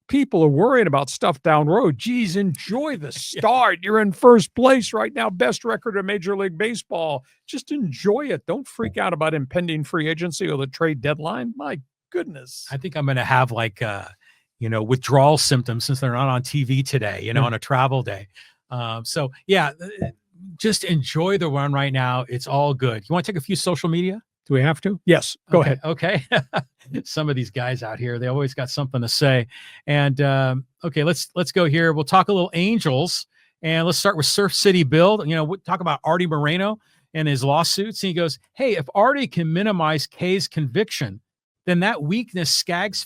people are worried about stuff down the road. Geez, enjoy the start. You're in first place right now, best record in Major League Baseball. Just enjoy it. Don't freak out about impending free agency or the trade deadline. My goodness. I think I'm going to have withdrawal symptoms since they're not on TV today, on a travel day. Just enjoy the run right now. It's all good. You want to take a few social media? Do we have to? Yes. Go ahead. Okay. Some of these guys out here, they always got something to say. And let's go here. We'll talk a little Angels, and let's start with Surf City Bill. We'll talk about Artie Moreno and his lawsuits. And he goes, "Hey, if Artie can minimize Kay's conviction, then that weakens the Skaggs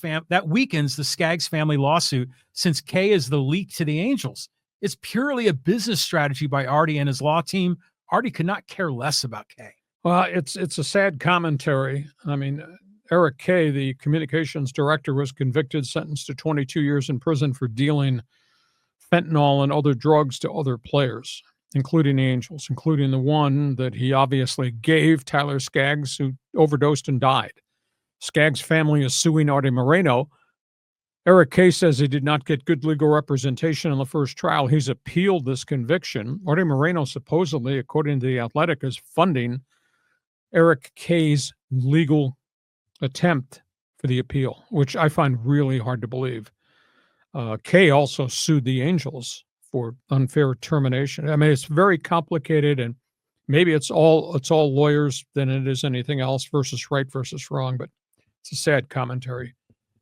family lawsuit, since Kay is the leak to the Angels. It's purely a business strategy by Artie and his law team. Artie could not care less about Kay." Well, it's a sad commentary. I mean, Eric Kay, the communications director, was convicted, sentenced to 22 years in prison for dealing fentanyl and other drugs to other players, including the Angels, including the one that he obviously gave, Tyler Skaggs, who overdosed and died. Skaggs' family is suing Artie Moreno. Eric Kay says he did not get good legal representation in the first trial. He's appealed this conviction. Artie Moreno supposedly, according to The Athletic, is funding Eric Kay's legal attempt for the appeal, which I find really hard to believe. Kay also sued the Angels for unfair termination. I mean, it's very complicated, and maybe it's all lawyers than it is anything else versus right versus wrong, but it's a sad commentary.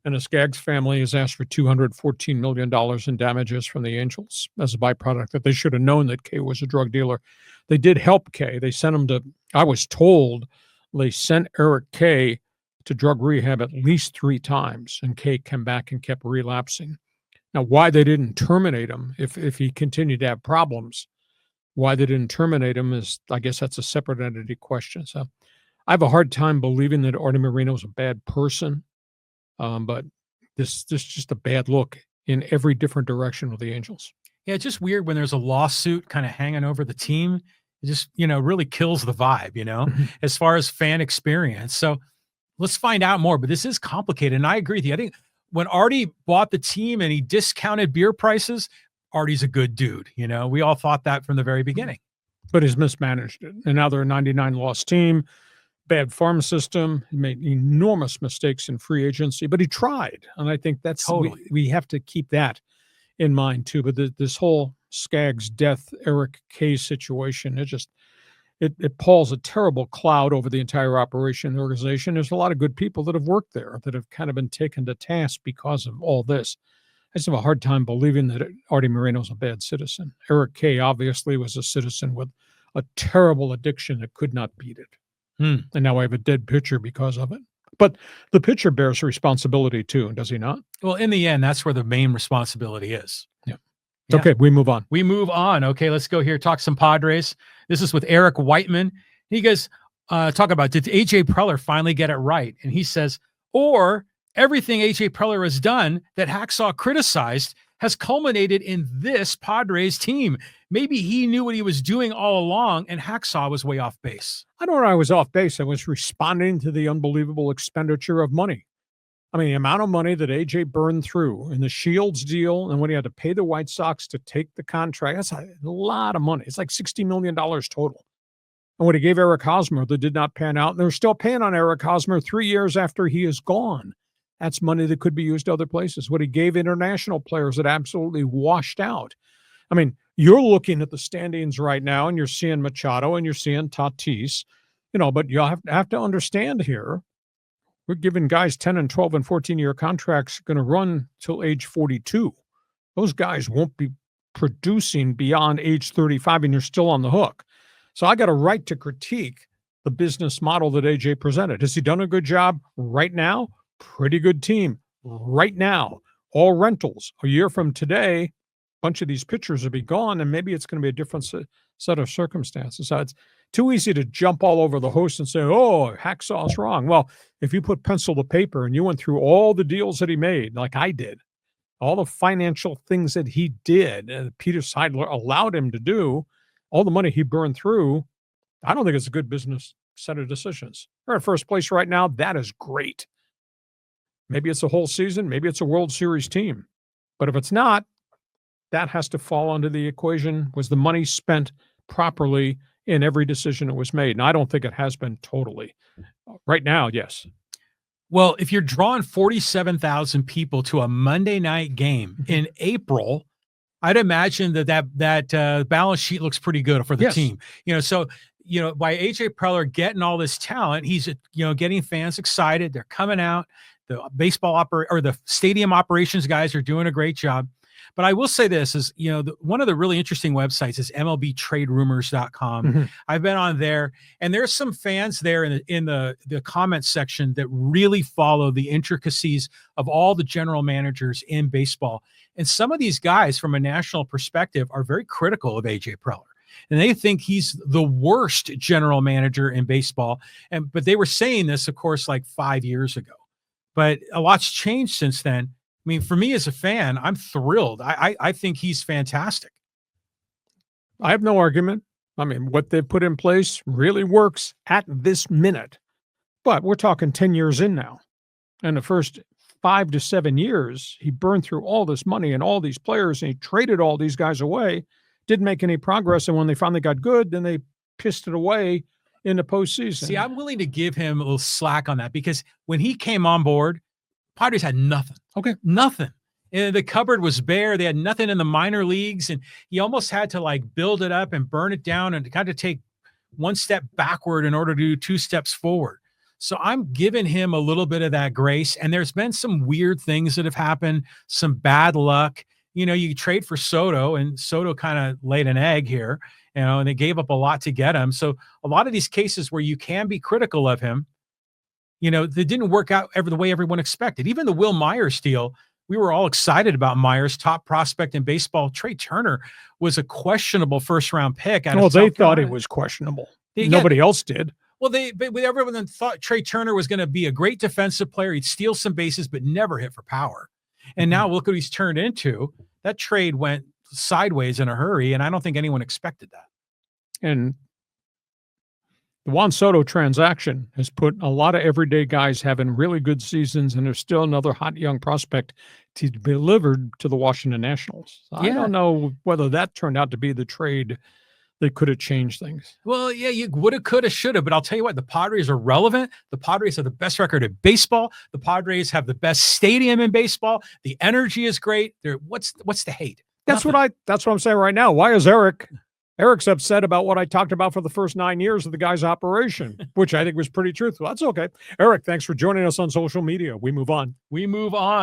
And the Skaggs family has asked for $214 million in damages from the Angels as a byproduct that they should have known that Kay was a drug dealer. They did help Kay. They sent him to, I was told, they sent Eric Kay to drug rehab at least 3 times, and Kay came back and kept relapsing. Now, why they didn't terminate him if he continued to have problems, why they didn't terminate him is, I guess that's a separate entity question. So I have a hard time believing that Artie Moreno is a bad person. But this is just a bad look in every different direction with the Angels. Yeah, it's just weird when there's a lawsuit kind of hanging over the team. It just, really kills the vibe, as far as fan experience. So let's find out more. But this is complicated. And I agree with you. I think when Artie bought the team and he discounted beer prices, Artie's a good dude. We all thought that from the very beginning. But he's mismanaged it. And now they're a 99-loss team. Bad farm system. He made enormous mistakes in free agency, but he tried. And I think that's totally. We have to keep that in mind too. But this whole Skaggs death, Eric Kay situation, it pulls a terrible cloud over the entire operation and organization. There's a lot of good people that have worked there that have kind of been taken to task because of all this. I just have a hard time believing that Artie Moreno's a bad citizen. Eric Kay obviously was a citizen with a terrible addiction that could not beat it. And now I have a dead pitcher because of it. But the pitcher bears responsibility too, does he not? Well, in the end, that's where the main responsibility is. Yeah. Okay, we move on. Okay, let's go here. Talk some Padres. This is with Eric Whiteman. He goes, talk about, did AJ Preller finally get it right? And he says, or everything AJ Preller has done that Hacksaw criticized has culminated in this Padres team. Maybe he knew what he was doing all along, and Hacksaw was way off base. I don't know. I was off base. I was responding to the unbelievable expenditure of money. I mean, the amount of money that AJ burned through in the Shields deal, and when he had to pay the White Sox to take the contract, that's a lot of money. It's like $60 million total. And what he gave Eric Hosmer that did not pan out, and they're still paying on Eric Hosmer 3 years after he is gone. That's money that could be used other places. What he gave international players that absolutely washed out. I mean, you're looking at the standings right now, and you're seeing Machado and you're seeing Tatis, but you have to understand here, we're giving guys 10 and 12 and 14-year contracts going to run till age 42. Those guys won't be producing beyond age 35, and you're still on the hook. So I got a right to critique the business model that AJ presented. Has he done a good job right now? Pretty good team right now. All rentals. A year from today, a bunch of these pitchers will be gone, and maybe it's going to be a different set of circumstances. So it's too easy to jump all over the host and say, oh, Hacksaw's wrong. Well, if you put pencil to paper and you went through all the deals that he made, like I did, all the financial things that he did, and Peter Seidler allowed him to do, all the money he burned through, I don't think it's a good business set of decisions. We're in first place right now. That is great. Maybe it's a whole season. Maybe it's a World Series team. But if it's not, that has to fall under the equation. Was the money spent properly in every decision that was made? And I don't think it has been totally. Right now, yes. Well, if you're drawing 47,000 people to a Monday night game in April, I'd imagine that balance sheet looks pretty good for the team. So by AJ Preller getting all this talent, he's getting fans excited. They're coming out. The the stadium operations guys are doing a great job. But I will say this is, one of the really interesting websites is MLBTradeRumors.com. Mm-hmm. I've been on there, and there's some fans there in the comments section that really follow the intricacies of all the general managers in baseball. And some of these guys, from a national perspective, are very critical of AJ Preller. And they think he's the worst general manager in baseball. But they were saying this, of course, like 5 years ago. But a lot's changed since then. I mean, for me as a fan, I'm thrilled. I think he's fantastic. I have no argument. I mean, what they've put in place really works at this minute. But we're talking 10 years in now. And the first 5 to 7 years, he burned through all this money and all these players, and he traded all these guys away, didn't make any progress. And when they finally got good, then they pissed it away in the postseason. See, I'm willing to give him a little slack on that because when he came on board, Padres had nothing. Okay. Nothing. And the cupboard was bare. They had nothing in the minor leagues. And he almost had to like build it up and burn it down and kind of take one step backward in order to do 2 steps forward. So I'm giving him a little bit of that grace. And there's been some weird things that have happened, some bad luck. You know, you trade for Soto, and Soto kind of laid an egg here, you know, and they gave up a lot to get him. So a lot of these cases where you can be critical of him, you know, they didn't work out the way everyone expected. Even the Will Myers deal, we were all excited about Myers, top prospect in baseball. Trey Turner was a questionable first-round pick. Well, they thought he was questionable. Nobody else did. Well, everyone thought Trey Turner was going to be a great defensive player. He'd steal some bases, but never hit for power. And now look what he's turned into. That trade went sideways in a hurry, and I don't think anyone expected that. And the Juan Soto transaction has put a lot of everyday guys having really good seasons, and there's still another hot young prospect to be delivered to the Washington Nationals. I don't know whether that turned out to be the trade that could have changed things. Well, yeah, you would have, could have, should have, but I'll tell you what, the Padres are relevant. The Padres have the best record in baseball. The Padres have the best stadium in baseball. The energy is great. What's the hate? That's what I'm saying right now. Why is Eric's upset about what I talked about for the first 9 years of the guy's operation, which I think was pretty truthful. That's okay. Eric, thanks for joining us on social media. We move on.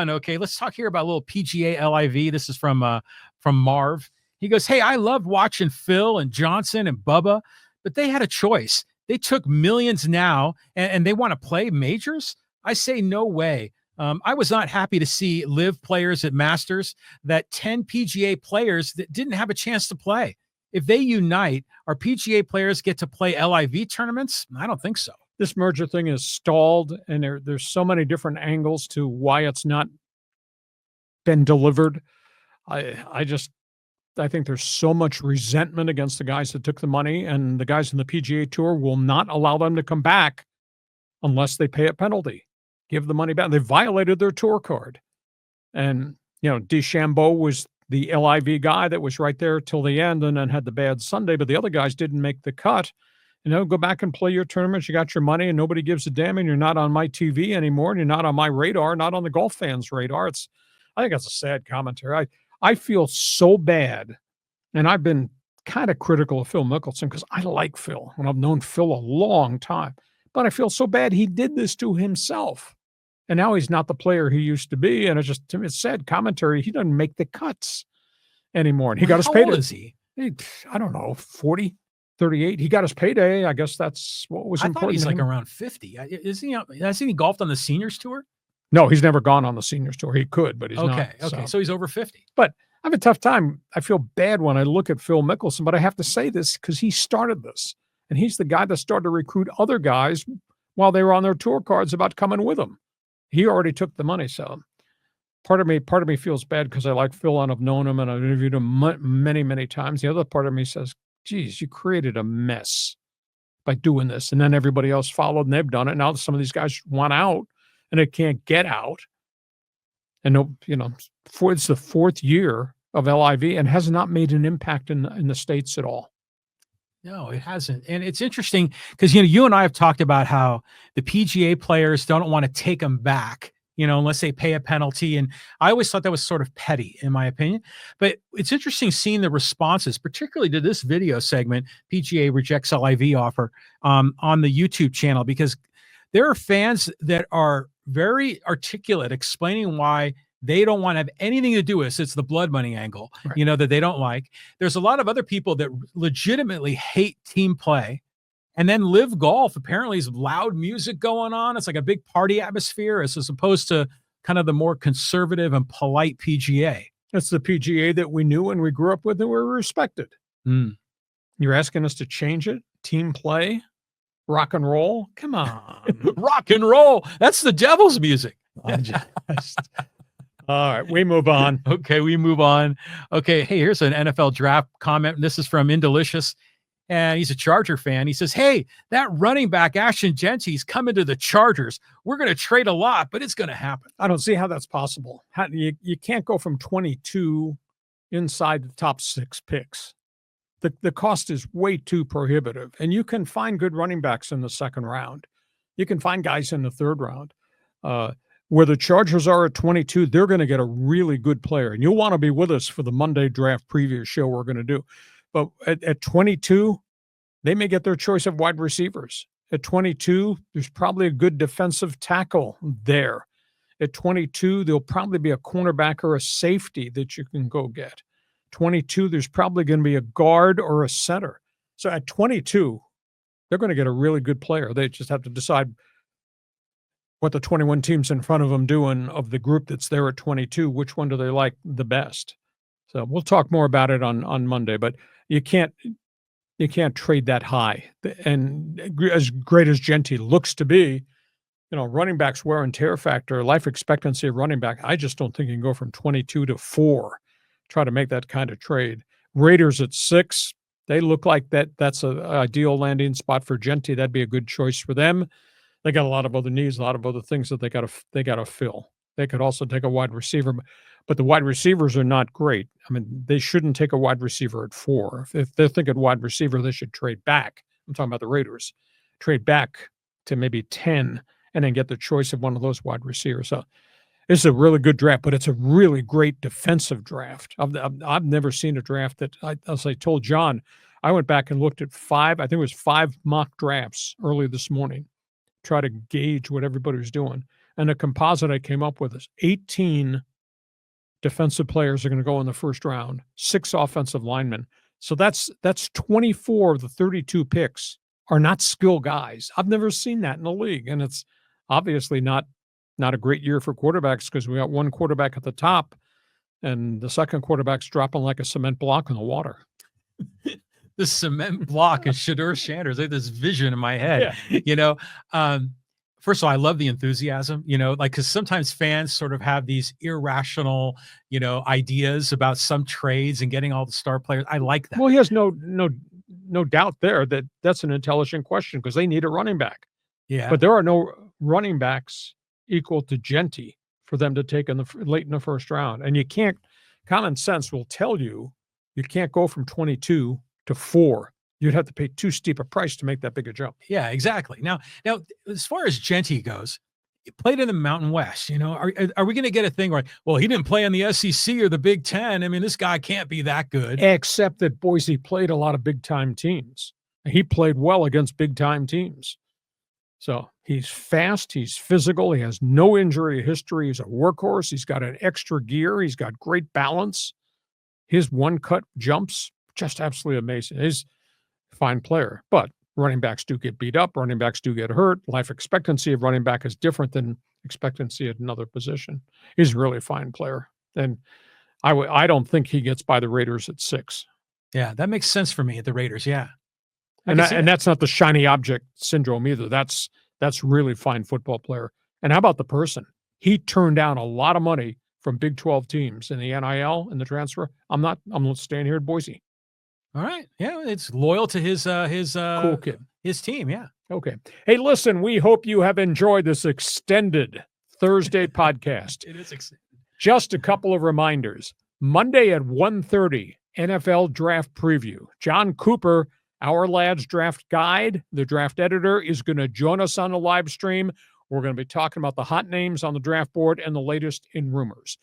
Okay, let's talk here about a little PGA LIV. This is from Marv. He goes, hey, I loved watching Phil and Johnson and Bubba, but they had a choice. They took millions now, and they want to play majors? I say no way. I was not happy to see live players at Masters, that 10 PGA players that didn't have a chance to play. If they unite, our PGA players get to play LIV tournaments? I don't think so. This merger thing is stalled, and there's so many different angles to why it's not been delivered. I think there's so much resentment against the guys that took the money, and the guys in the PGA Tour will not allow them to come back unless they pay a penalty, give the money back. They violated their tour card. And, you know, DeChambeau was the LIV guy that was right there till the end and then had the bad Sunday, but the other guys didn't make the cut. You know, go back and play your tournaments. You got your money and nobody gives a damn, and you're not on my TV anymore, and you're not on my radar, not on the golf fans' radar. I think that's a sad commentary. I feel so bad, and I've been kind of critical of Phil Mickelson because I like Phil, and I've known Phil a long time, but I feel so bad he did this to himself. And now he's not the player he used to be. And it's sad commentary. He doesn't make the cuts anymore. And he got his payday. How old is he? I don't know, 40, 38. He got his payday. I guess that's what was important. I thought he's like around 50. Hasn't he golfed on the seniors tour? No, he's never gone on the seniors tour. He could, but he's not. Okay. So he's over 50. But I have a tough time. I feel bad when I look at Phil Mickelson, but I have to say this because he started this. And he's the guy that started to recruit other guys while they were on their tour cards about coming with him. He already took the money. So part of me feels bad because I like Phil and I've known him and I've interviewed him many, many times. The other part of me says, geez, you created a mess by doing this. And then everybody else followed and they've done it. Now some of these guys want out and they can't get out. And it's the fourth year of LIV and has not made an impact in the States at all. No, it hasn't. And it's interesting because, you and I have talked about how the PGA players don't want to take them back, unless they pay a penalty. And I always thought that was sort of petty, in my opinion. But it's interesting seeing the responses, particularly to this video segment, PGA rejects LIV offer, on the YouTube channel, because there are fans that are very articulate explaining why they don't want to have anything to do with it. It's the blood money angle, right, that they don't like. There's a lot of other people that legitimately hate team play. And then Live Golf apparently is loud music going on. It's like a big party atmosphere as opposed to kind of the more conservative and polite PGA. That's the PGA that we knew and we grew up with and we were respected. You're asking us to change it? Team play? Rock and roll? Come on. Rock and roll. That's the devil's music. All right, we move on. Okay, we move on. Okay, hey, here's an NFL draft comment. This is from Indelicious. and he's a Charger fan. He says, hey, that running back, Ashton Genty's coming to the Chargers. We're going to trade a lot, but it's going to happen. I don't see how that's possible. You can't go from 22 inside the top 6 picks. The cost is way too prohibitive. And you can find good running backs in the second round. You can find guys in the third round. Where the Chargers are at 22, they're going to get a really good player. And you'll want to be with us for the Monday draft preview show we're going to do. But at 22, they may get their choice of wide receivers. At 22, there's probably a good defensive tackle there. At 22, there'll probably be a cornerback or a safety that you can go get. 22, there's probably going to be a guard or a center. So at 22, they're going to get a really good player. They just have to decide what the 21 teams in front of them doing of the group that's there at 22, which one do they like the best? So we'll talk more about it on Monday, but you can't trade that high. And as great as Genty looks to be, running backs wear and tear factor, life expectancy of running back, I just don't think you can go from 22 to 4, try to make that kind of trade. Raiders at 6, they look like that's an ideal landing spot for Genty. That'd be a good choice for them. They got a lot of other needs, a lot of other things that they got to fill. They could also take a wide receiver, but the wide receivers are not great. I mean, they shouldn't take a wide receiver at 4. If they're thinking wide receiver, they should trade back. I'm talking about the Raiders. Trade back to maybe 10 and then get the choice of one of those wide receivers. So this is a really good draft, but it's a really great defensive draft. I've never seen a draft that, as I told John, I went back and looked at 5, I think it was 5 mock drafts early this morning, try to gauge what everybody was doing. And the composite I came up with is 18 defensive players are going to go in the first round, 6 offensive linemen. So that's 24 of the 32 picks are not skill guys. I've never seen that in the league. And it's obviously not a great year for quarterbacks because we got one quarterback at the top and the second quarterback's dropping like a cement block in the water. The cement block and Shadur Sanders. I have this vision in my head, First of all, I love the enthusiasm, because sometimes fans sort of have these irrational, ideas about some trades and getting all the star players. I like that. Well, he has no doubt there that that's an intelligent question because they need a running back. Yeah. But there are no running backs equal to Genty for them to take late in the first round. And common sense will tell you can't go from 22 to 4. You'd have to pay too steep a price to make that big a jump. Yeah, exactly. Now, as far as Genty goes, he played in the Mountain West. Are we going to get a thing where, well, he didn't play in the SEC or the Big Ten? I mean, this guy can't be that good. Except that Boise played a lot of big-time teams. He played well against big-time teams. So he's fast, he's physical, he has no injury history, he's a workhorse, he's got an extra gear, he's got great balance. His one-cut jumps, just absolutely amazing. He's a fine player, but running backs do get beat up, running backs do get hurt. Life expectancy of running back is different than expectancy at another position. He's a really fine player. And I don't think he gets by the Raiders at 6. Yeah, that makes sense for me at the Raiders, yeah. And that's not the shiny object syndrome either. That's really fine football player. And how about the person? He turned down a lot of money from Big 12 teams in the NIL and the transfer. I'm staying here at Boise. All right. Yeah, it's loyal to his cool kid. His team, yeah. Okay. Hey, listen, we hope you have enjoyed this extended Thursday podcast. It is extended. Just a couple of reminders. Monday at 1:30, NFL Draft Preview. John Cooper, our Lads Draft Guide, the draft editor, is going to join us on the live stream. We're going to be talking about the hot names on the draft board and the latest in rumors.